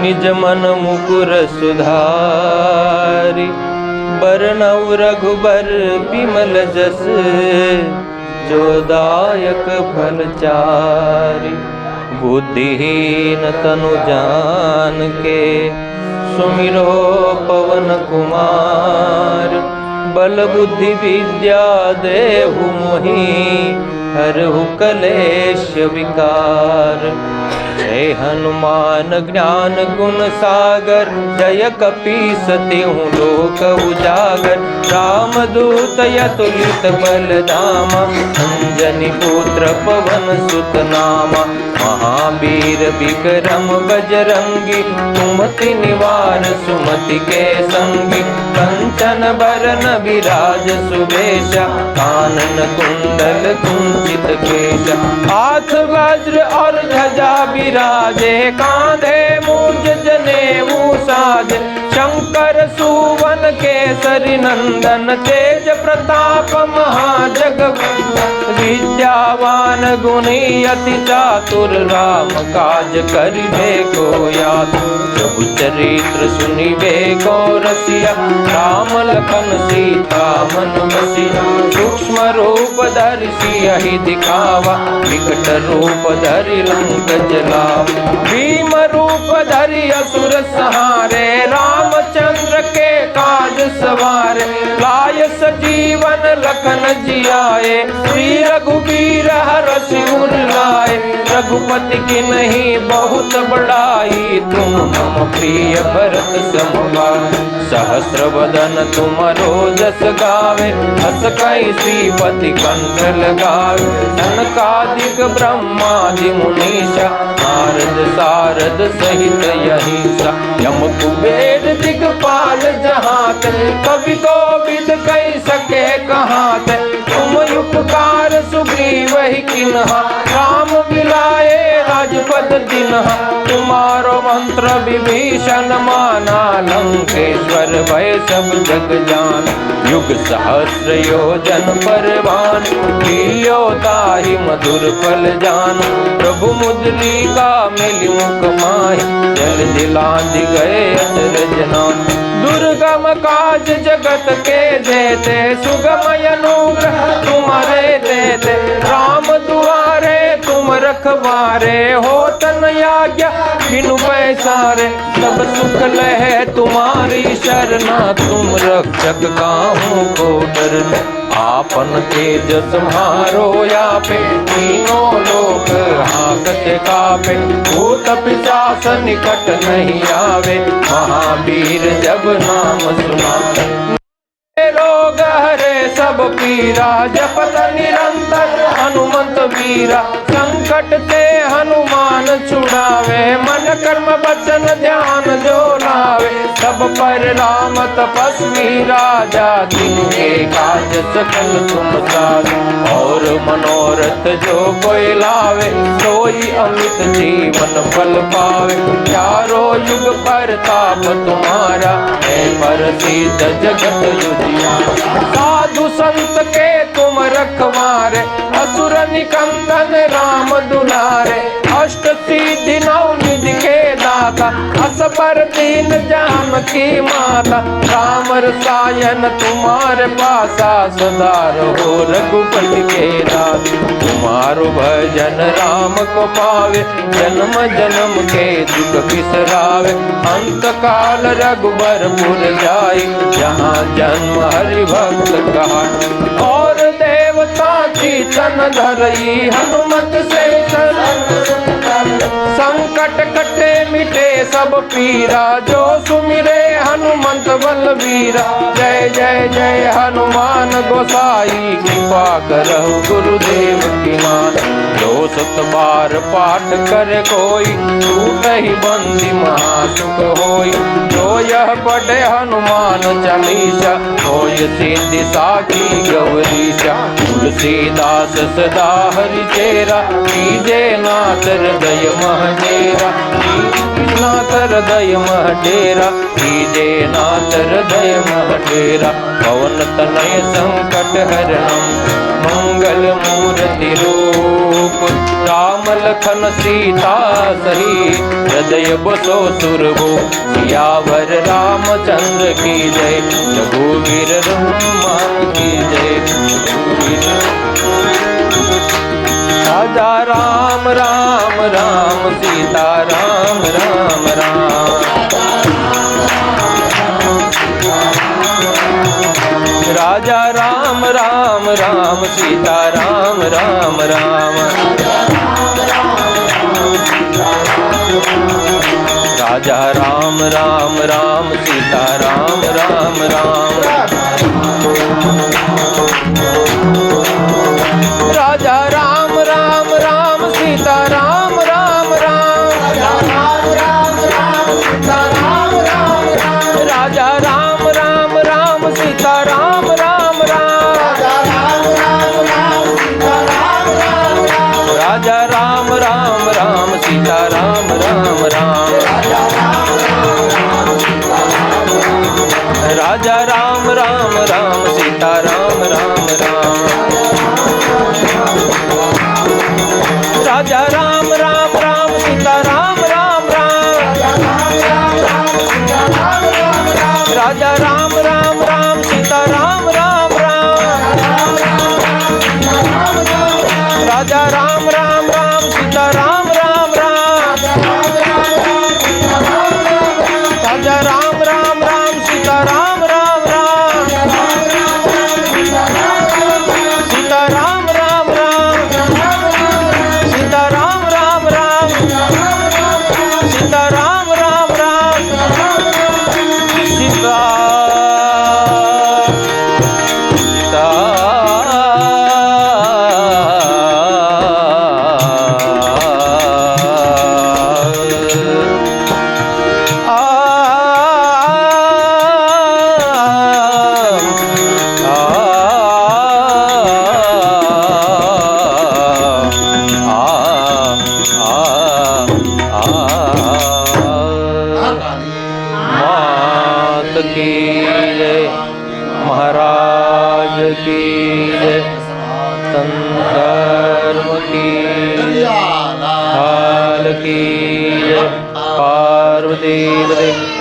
निज मन मुकुर सुधारि बरनउँ रघुबर बिमल जस जो दायक फल चारि। बुद्धिहीन तनु जानिके सुमिरो पवन कुमार। बल बुद्धि विद्या देहु मोहि हरहु कलेश विकार। जय हनुमान ज्ञान गुण सागर जय कपीस तिहुँ लोक उजागर। रामदूत अतुलित बल धामा अंजनी पुत्र पवन सुत नामा। महावीर विक्रम बजरंगी सुमति निवार सुमति के संगी। कंचन बरन विराज सुबेशा कानन कुंडल कुंचित केशा। हाथ वज्र और ध्वजा विराजे कांधे मूंज जनेऊ साजे। शंकर सुवन केसरी नंदन तेज प्रताप महाजगवंदन। विद्यावान गुणी अति चातुर राम काज करिबे को यातुर। प्रभु चरित्र सुनिबे को रसिया राम लखन सीता मन बसिया। सूक्ष्म रूप धरि सियहि दिखावा विकट रूप धरि लंक जलावा। भीम रूप धरि असुर संहारे रामचंद्र के काज सवारे। लाय सजीवन लखन जियाए श्री रघुबीर हरषि उर लाए। रघुपति की नहीं बहुत बड़ाई तुम मम प्रिय भरत सम भाई। सहस्र वदन तुमरो जस गावे हस कई श्रीपति कंठ लगावे। सनकादिक ब्रह्मादि मुनीषा नारद सारद सहित यहीसा। यम कुबेर दिगपाल जहांत कवि कोविद कहि सके कहात। तुम उपकार सुग्रीव ही किन्हा राम मिलाए राजपद दिन्हा। तुम्हारो मंत्र विभीषण माना लंकेश्वर भय सब जग जान। युग सहस्र योजन पर भान लियो ताहि मधुर फल जान। प्रभु मुद्रिका मिलि मुख माहि जल दिलाधि गए अचरज नाहि। दुर्गम काज जगत के जेते सुगमय अनुग्रह तुम्हारे देते। राम दुआरे तुम रखवारे होत न आज्ञा बिनु पैसारे। सब सुख लहे तुम्हारी शरणा तुम रक्षक काहू को डरना। आपन तेज तुम्हारो यापे तीनों लोक हाकते कापे। भूत पिशाच निकट नहीं आवे महावीर जब नाम सुनावे। रोग हरे सब पीरा जपत निरंतर हनुमंत वीरा। संकट ते हनुमान छुड़ावे मन कर्म वचन ध्यान जो लावे। सब पर राम तपस्वी राजा जिनके काज सकल तुम साजा। और मनोरथ जो कोई लावे सोई अमित जीवन फल पावे। चारों युग परताप तुम्हारा है प्रसिद्ध जगत युजियारा। साधु संत के तुम रखवारे असुर निकंदन राम दुलारे। अष्ट सिद्धि नौ निधि के दाता असबर दीन जानकी माता। राम रसायन तुम्हारे पासा सदा रहो रघुपति के दास। तुम्हारो भजन राम को पावे जन्म जन्म के दुख बिसरावे। अंत काल रघुबरपुर जाई जहाँ जन्म हरि भक्त कहाई। और देवता चीतन धरई हनुमत से संकट कटे मिटे सब पीरा। जो सुमिरे हनुमंत बलवीरा। जय जय जय हनुमान गोसाई कृपा करहु गुरुदेव की मान। जो सत बार पाठ करे कोई टूटहि बंदी महासुख होई। जो यह पढ़े हनुमान चालीसा होय सिद्धि साखी गौरीशा। तुलसीदास सदा हरि चेरा कीजे नाथ हृदय महजेरा। नाथ हृदय मह डेरा, कीजे नाथ हृदय मह डेरा। पवन तनय संकट हरणम, मंगल मूर्ति रूप, राम लखन सीता सही, हृदय बसो सुरभूप। सियावर रामचंद्र की जय, रघुवीर हनुमान की जय। राजा राम राम राम, सीता राम राम राम। राजा राम राम राम, सीता राम राम राम। राजा राम राम राम, सीता राम राम राम। राजा राम राम राम, सीता राम राम राम। राजा राम राम राम, सीता राम राम राम। राजा राम राम राम, सीता राम राम राम। राजा राम राम राम, सीता राम राम राम। राजा राम राम राम, सीता राम राम राम। राजा राम राम राम, सीता राम राम राम। राजा राम राम राम, सीता राम राम राम। राजा राम राम राम, सीता राम राम राम। सीता राम राम राम। सीता राम राम राम। सीता राम राम राम। सीता मात की जय, महाराज की जय, संधर्म की जय, हाल की जय, पार्वती देव।